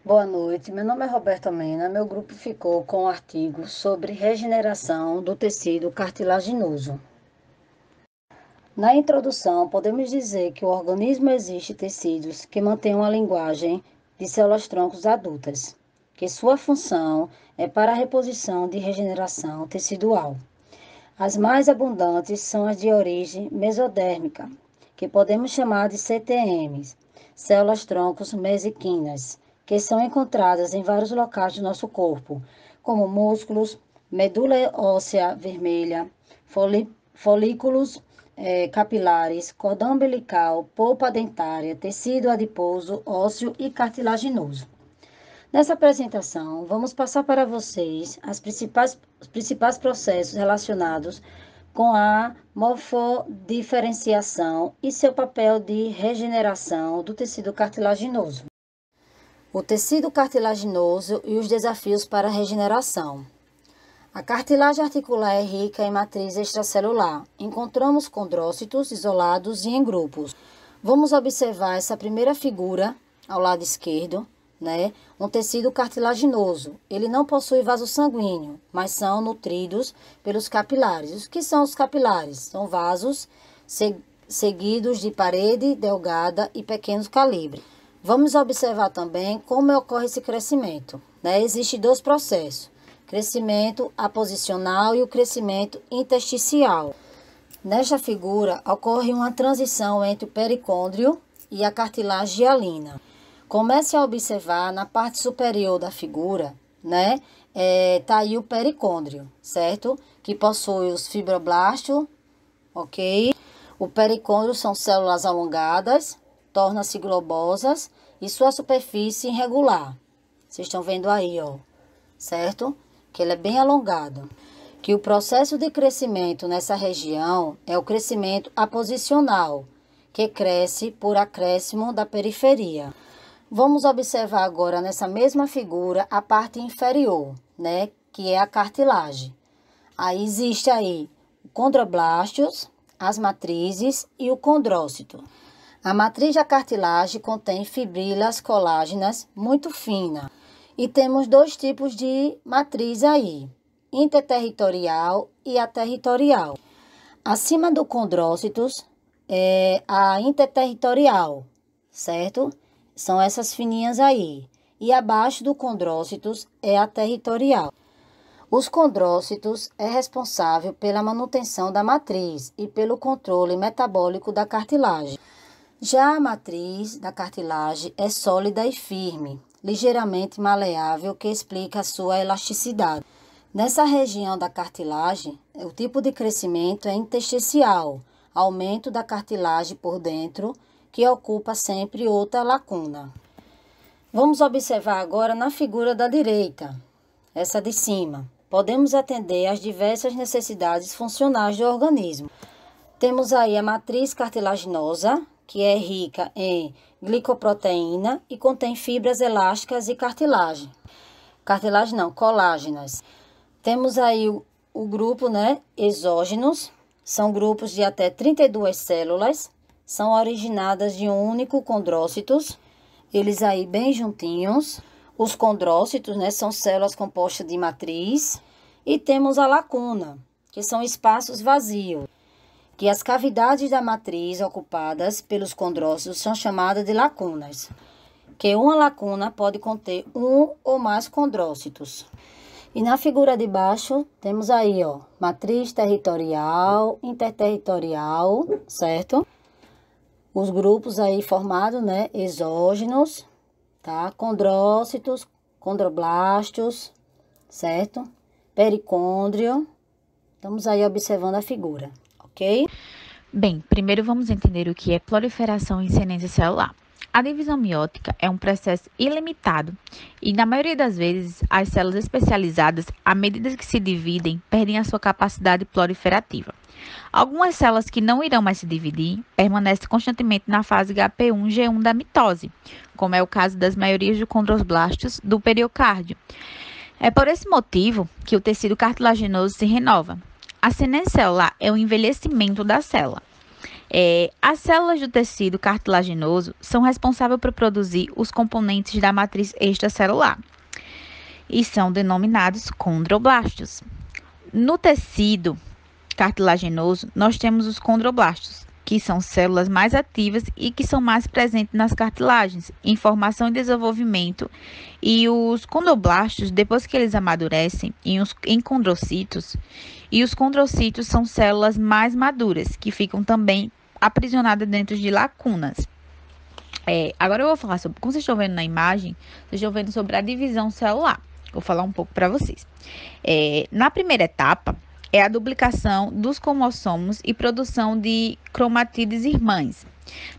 Boa noite, meu nome é Roberta Mena. Meu grupo ficou com um artigo sobre regeneração do tecido cartilaginoso. Na introdução, podemos dizer que o organismo existe tecidos que mantêm uma linguagem de células-troncos adultas, que sua função é para a reposição de regeneração tecidual. As mais abundantes são as de origem mesodérmica, que podemos chamar de CTMs, células-troncos mesequinas, que são encontradas em vários locais do nosso corpo, como músculos, medula óssea vermelha, folículos capilares, cordão umbilical, polpa dentária, tecido adiposo, ósseo e cartilaginoso. Nessa apresentação, vamos passar para vocês os principais processos relacionados com a morfodiferenciação e seu papel de regeneração do tecido cartilaginoso. O tecido cartilaginoso e os desafios para a regeneração. A cartilagem articular é rica em matriz extracelular. Encontramos condrócitos isolados e em grupos. Vamos observar essa primeira figura ao lado esquerdo, um tecido cartilaginoso. Ele não possui vaso sanguíneo, mas são nutridos pelos capilares. O que são os capilares? São vasos seguidos de parede delgada e pequenos calibre. Vamos observar também como ocorre esse crescimento. Existem dois processos: crescimento aposicional e o crescimento intersticial. Nesta figura, ocorre uma transição entre o pericôndrio e a cartilagem hialina. Comece a observar na parte superior da figura, tá aí o pericôndrio, certo? Que possui os fibroblastos, ok? O pericôndrio são células alongadas, tornam-se globosas e sua superfície irregular. Vocês estão vendo aí, ó, certo? Que ele é bem alongado. Que o processo de crescimento nessa região é o crescimento aposicional, que cresce por acréscimo da periferia. Vamos observar agora nessa mesma figura a parte inferior, que é a cartilagem. Aí existe aí o condroblastos, as matrizes e o condrócito. A matriz da cartilagem contém fibrilas colágenas muito finas. E temos dois tipos de matriz aí, interterritorial e aterritorial. Acima do condrócitos é a interterritorial, certo? São essas fininhas aí. E abaixo do condrócitos é a territorial. Os condrócitos é responsável pela manutenção da matriz e pelo controle metabólico da cartilagem. Já a matriz da cartilagem é sólida e firme, ligeiramente maleável, que explica a sua elasticidade. Nessa região da cartilagem, o tipo de crescimento é intersticial, aumento da cartilagem por dentro, que ocupa sempre outra lacuna. Vamos observar agora na figura da direita, essa de cima. Podemos atender às diversas necessidades funcionais do organismo. Temos aí a matriz cartilaginosa, que é rica em glicoproteína e contém fibras elásticas e cartilagem. Cartilagem não, colágenas. Temos aí o grupo, exógenos, são grupos de até 32 células, são originadas de um único condrócitos, eles aí bem juntinhos. Os condrócitos, são células compostas de matriz. E temos a lacuna, que são espaços vazios, que as cavidades da matriz ocupadas pelos condrócitos são chamadas de lacunas, que uma lacuna pode conter um ou mais condrócitos. E na figura de baixo, temos aí, ó, matriz territorial, interterritorial, certo? Os grupos aí formados, exógenos, tá? Condrócitos, condroblastos, certo? Pericôndrio. Estamos aí observando a figura, ok? Bem, primeiro vamos entender o que é proliferação e senescência celular. A divisão meiótica é um processo ilimitado e, na maioria das vezes, as células especializadas, à medida que se dividem, perdem a sua capacidade proliferativa. Algumas células que não irão mais se dividir permanecem constantemente na fase HP1-G1 da mitose, como é o caso das maiorias de condroblastos do periocárdio. É por esse motivo que o tecido cartilaginoso se renova. A senescência celular é o envelhecimento da célula. As células do tecido cartilaginoso são responsáveis por produzir os componentes da matriz extracelular e são denominados condroblastos. No tecido cartilaginoso, nós temos os condroblastos, que são células mais ativas e que são mais presentes nas cartilagens, em formação e desenvolvimento. E os condroblastos, depois que eles amadurecem em condrocitos, e os condrocitos são células mais maduras, que ficam também aprisionadas dentro de lacunas. Agora eu vou falar sobre, como vocês estão vendo na imagem, vocês estão vendo sobre a divisão celular. Vou falar um pouco para vocês. Na primeira etapa, é a duplicação dos cromossomos e produção de cromatídeos irmãs.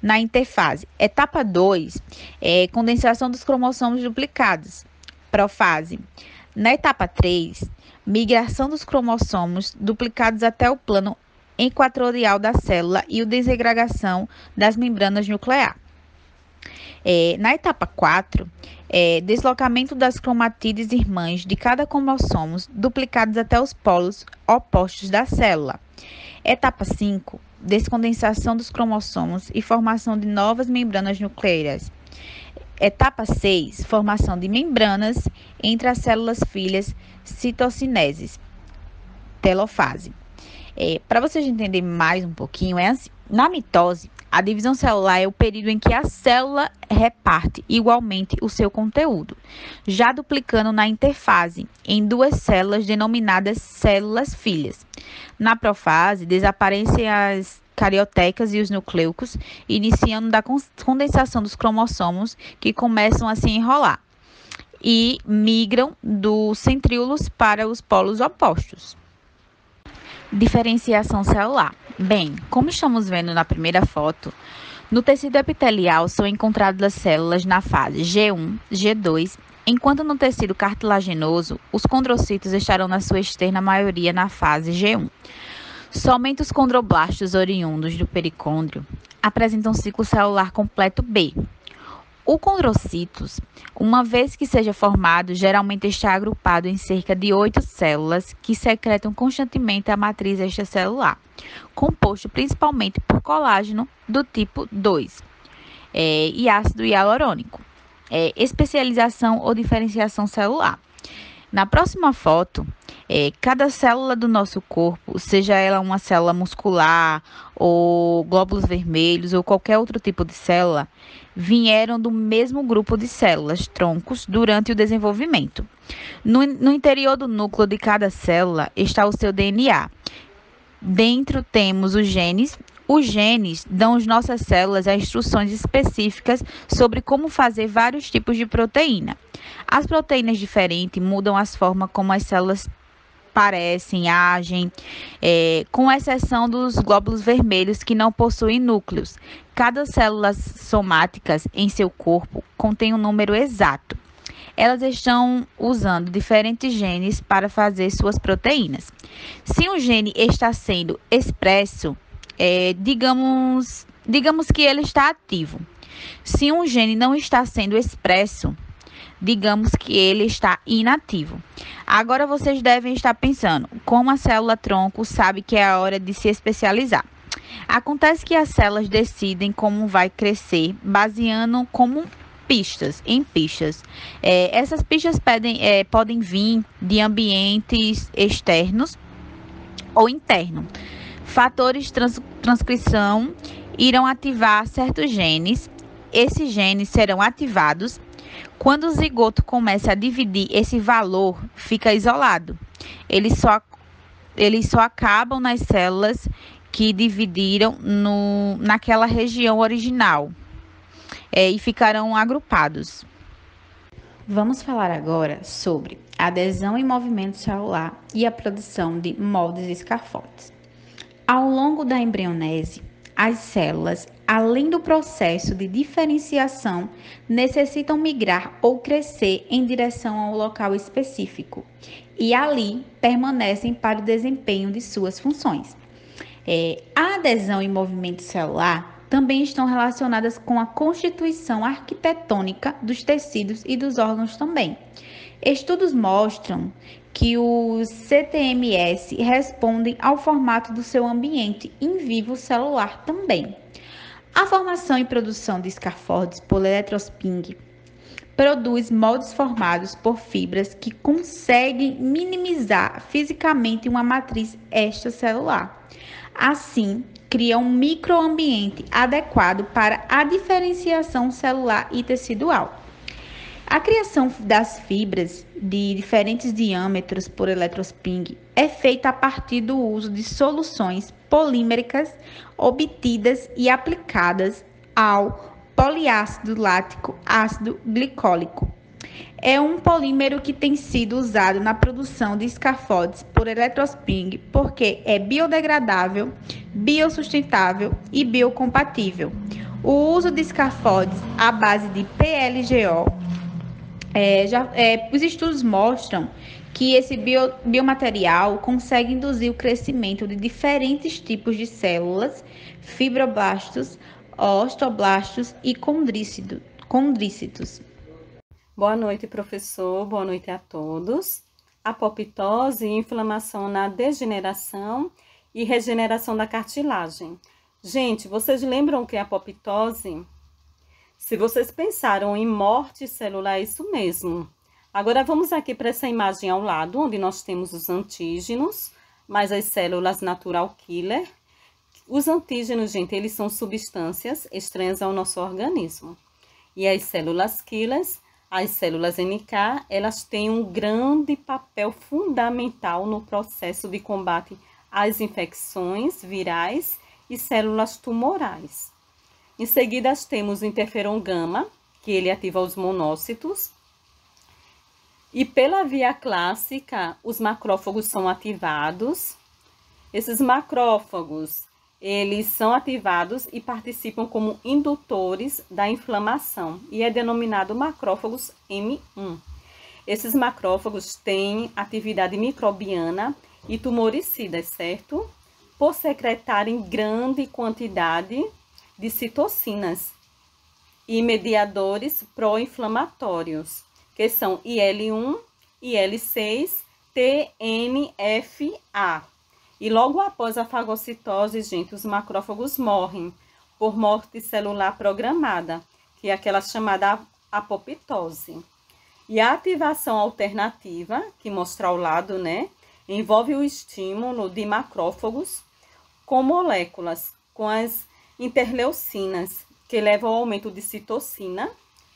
Na interfase, etapa 2, é condensação dos cromossomos duplicados, profase. Na etapa 3, migração dos cromossomos duplicados até o plano equatorial da célula e a desagregação das membranas nucleares. Na etapa 4, deslocamento das cromatídeos irmãs de cada cromossomo duplicados até os polos opostos da célula. Etapa 5, descondensação dos cromossomos e formação de novas membranas nucleares. Etapa 6, formação de membranas entre as células filhas, citocineses, telofase. Para vocês entenderem mais um pouquinho, é assim. Na mitose, a divisão celular é o período em que a célula reparte igualmente o seu conteúdo, já duplicando na interfase em duas células denominadas células filhas. Na profase, desaparecem as cariotecas e os nucleicos, iniciando da condensação dos cromossomos que começam a se enrolar e migram dos centríolos para os polos opostos. Diferenciação celular. Bem, como estamos vendo na primeira foto, no tecido epitelial são encontradas as células na fase G1, G2, enquanto no tecido cartilaginoso, os condrocitos estarão na sua externa maioria na fase G1. Somente os condroblastos oriundos do pericôndrio apresentam ciclo celular completo B. O condrocitos, uma vez que seja formado, geralmente está agrupado em cerca de 8 células que secretam constantemente a matriz extracelular, composto principalmente por colágeno do tipo 2 e ácido hialurônico. Especialização ou diferenciação celular. Na próxima foto, cada célula do nosso corpo, seja ela uma célula muscular ou glóbulos vermelhos ou qualquer outro tipo de célula, vieram do mesmo grupo de células, troncos, durante o desenvolvimento. No interior do núcleo de cada célula está o seu DNA. Dentro temos os genes. Os genes dão às nossas células as instruções específicas sobre como fazer vários tipos de proteína. As proteínas diferentes mudam as formas como as células parecem, agem, com exceção dos glóbulos vermelhos que não possuem núcleos. Cada célula somática em seu corpo contém um número exato. Elas estão usando diferentes genes para fazer suas proteínas. Se um gene está sendo expresso, digamos que ele está ativo. Se um gene não está sendo expresso, digamos que ele está inativo. Agora vocês devem estar pensando, como a célula tronco sabe que é a hora de se especializar? Acontece que as células decidem como vai crescer, baseando em pistas. Essas pistas podem vir de ambientes externos ou internos. Fatores de transcrição irão ativar certos genes. Esses genes serão ativados. Quando o zigoto começa a dividir, esse valor fica isolado. Eles só acabam nas células que dividiram naquela região original e ficarão agrupados. Vamos falar agora sobre adesão e movimento celular e a produção de moldes escafólicos. Ao longo da embrionese, as células, além do processo de diferenciação, necessitam migrar ou crescer em direção a um local específico e ali permanecem para o desempenho de suas funções. A adesão e movimento celular também estão relacionadas com a constituição arquitetônica dos tecidos e dos órgãos também. Estudos mostram que os CTMS respondem ao formato do seu ambiente in vivo celular também. A formação e produção de scaffolds por eletrospin produz moldes formados por fibras que conseguem minimizar fisicamente uma matriz extracelular. Assim, cria um microambiente adequado para a diferenciação celular e tecidual. A criação das fibras de diferentes diâmetros por eletrospin é feita a partir do uso de soluções polímericas obtidas e aplicadas ao poliácido lático ácido glicólico. É um polímero que tem sido usado na produção de scaffolds por eletrospin porque é biodegradável, biossustentável e biocompatível. O uso de scaffolds à base de PLGO os estudos mostram que esse biomaterial consegue induzir o crescimento de diferentes tipos de células, fibroblastos, osteoblastos e condrícitos. Boa noite, professor. Boa noite a todos. Apoptose e inflamação na degeneração e regeneração da cartilagem. Gente, vocês lembram o que é apoptose? Se vocês pensaram em morte celular, é isso mesmo. Agora vamos aqui para essa imagem ao lado, onde nós temos os antígenos, mais as células natural killer. Os antígenos, gente, eles são substâncias estranhas ao nosso organismo. E as células killers, as células NK, elas têm um grande papel fundamental no processo de combate às infecções virais e células tumorais. Em seguida, temos o interferon gama, que ele ativa os monócitos. E pela via clássica, os macrófagos são ativados. Esses macrófagos, eles são ativados e participam como indutores da inflamação. E é denominado macrófagos M1. Esses macrófagos têm atividade microbiana e tumoricidas, certo? Por secretarem grande quantidade de citocinas e mediadores pró-inflamatórios, que são IL-1, IL-6, TNF-A. E logo após a fagocitose, gente, os macrófagos morrem por morte celular programada, que é aquela chamada apoptose. E a ativação alternativa, que mostra ao lado, né, envolve o estímulo de macrófagos com moléculas, com as interleucinas, que levam ao aumento de citocina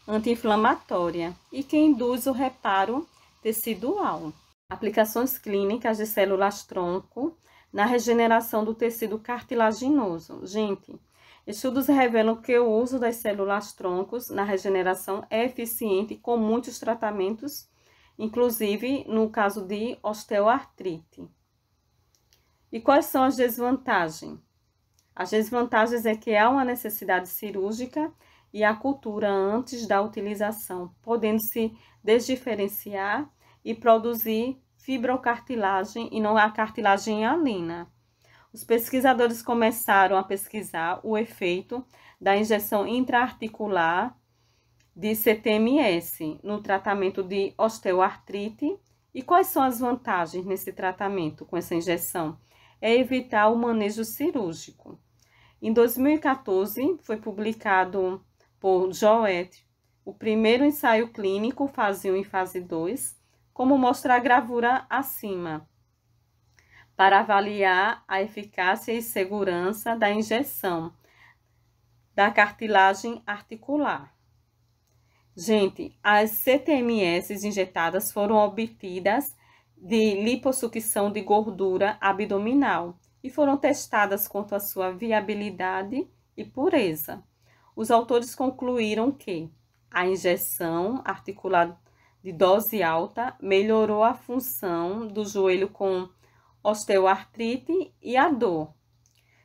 anti-inflamatória e que induz o reparo tecidual. Aplicações clínicas de células-tronco na regeneração do tecido cartilaginoso. Gente, estudos revelam que o uso das células-troncos na regeneração é eficiente com muitos tratamentos, inclusive no caso de osteoartrite. E quais são as desvantagens? As desvantagens é que há uma necessidade cirúrgica e a cultura antes da utilização, podendo se desdiferenciar e produzir fibrocartilagem e não a cartilagem hialina. Os pesquisadores começaram a pesquisar o efeito da injeção intraarticular de CTMS no tratamento de osteoartrite. E quais são as vantagens nesse tratamento com essa injeção? É evitar o manejo cirúrgico. Em 2014, foi publicado por Joet o primeiro ensaio clínico, fase 1 e fase 2, como mostra a gravura acima, para avaliar a eficácia e segurança da injeção da cartilagem articular. Gente, as CTMS injetadas foram obtidas de lipossucção de gordura abdominal e foram testadas quanto à sua viabilidade e pureza. Os autores concluíram que a injeção articular de dose alta melhorou a função do joelho com osteoartrite e a dor,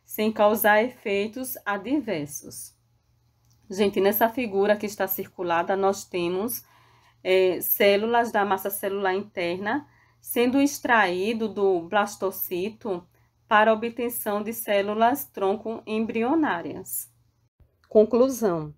sem causar efeitos adversos. Gente, nessa figura que está circulada, nós temos células da massa celular interna sendo extraído do blastocito para obtenção de células tronco embrionárias. Conclusão.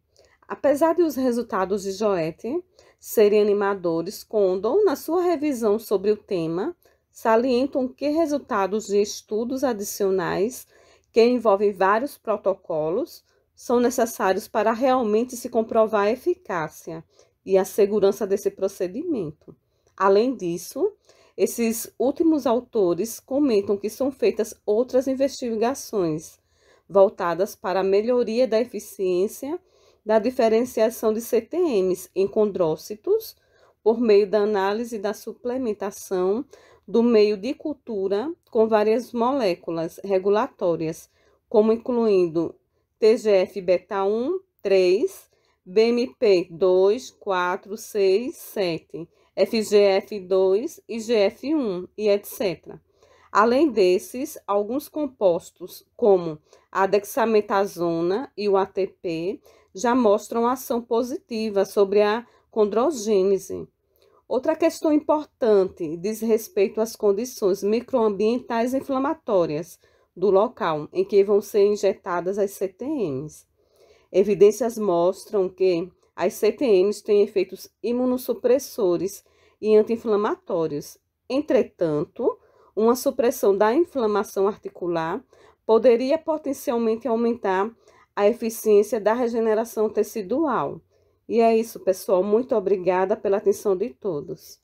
Apesar de os resultados de Joette serem animadores, Condon, na sua revisão sobre o tema, salientam que resultados de estudos adicionais, que envolvem vários protocolos, são necessários para realmente se comprovar a eficácia e a segurança desse procedimento. Além disso, esses últimos autores comentam que são feitas outras investigações voltadas para a melhoria da eficiência da diferenciação de CTMs em condrócitos por meio da análise da suplementação do meio de cultura com várias moléculas regulatórias, como incluindo TGF-beta1, 3, BMP2, 4, 6, 7, FGF2, IGF-1 e etc. Além desses, alguns compostos, como a dexametasona e o ATP, já mostram ação positiva sobre a condrogênese. Outra questão importante diz respeito às condições microambientais inflamatórias do local em que vão ser injetadas as CTMs. Evidências mostram que as CTMs têm efeitos imunossupressores e anti-inflamatórios. Entretanto, uma supressão da inflamação articular poderia potencialmente aumentar a eficiência da regeneração tecidual. E é isso, pessoal. Muito obrigada pela atenção de todos.